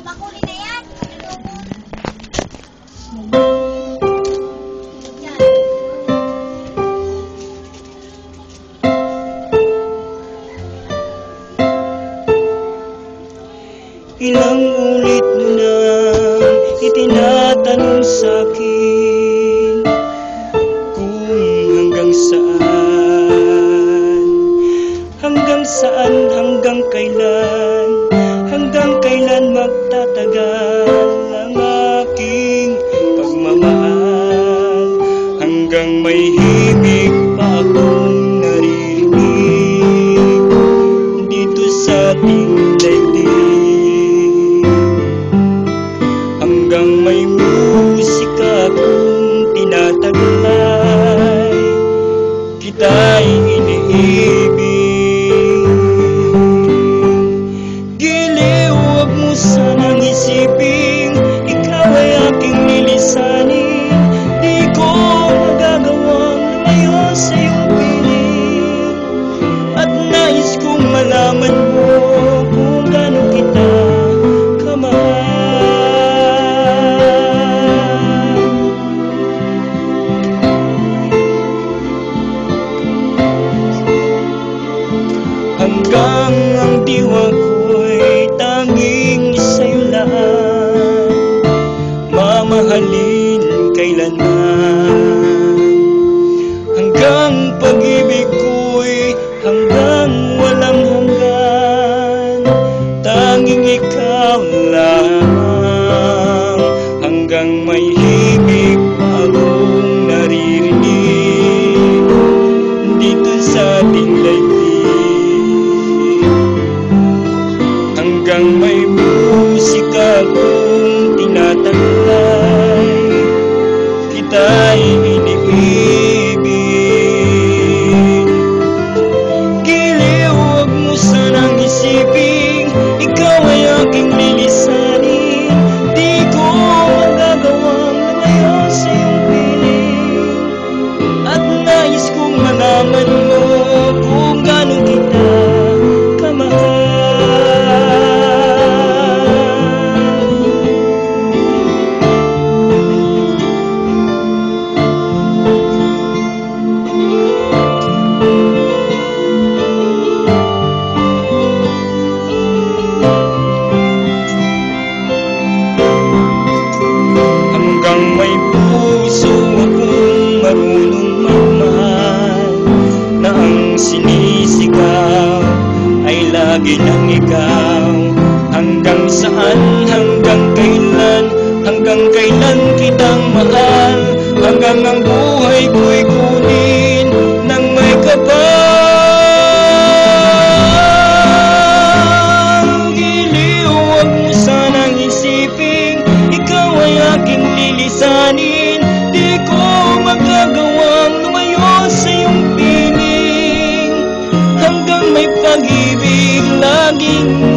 Bakuli na yan. Ilang ulit mo na itinatanong sa'kin kung hanggang saan, hanggang kailan magtatagal ang aking pagmamahal, hanggang may himig pa akong naririnig dito sa ating daigdig, hanggang may musika kung tinataglay, kita'y iniibig. Giliw, huwag mo sanang isiping ikaw ay aking lilisanin. Di ko magagawang lumayo sa iyong piling, at nais kong malaman mo kung gaano kita hanggang ang diwa ko'y tanging sa'yo lang, mamahalin kailanman, hanggang pag-ibig ko'y hanggang walang hanggan, tanging ikaw lamang, hanggang may himig pa akong naririnig dito sa ating daigdig, hanggang may musika kung tinataglay, kita'y iniibig. Giliw, huwag mo sanang isiping ikaw ay aking lilisanin. Di ko magagawang lumayo sa iyong piling, at nais kong malaman mo kung gaano kita kamahal. Hanggang may puso akong marunong magmahal, na ang sinisigaw ay lagi ng ikaw. Hanggang saan, hanggang kailan kitang mahal, hanggang ang buhay ko'y kunin ng may kapal. Giliw, huwag mo sanang isiping ikaw ay aking lilisanin. Di ko magagawang lumayo sa iyong piling, hanggang may pag-ibig laging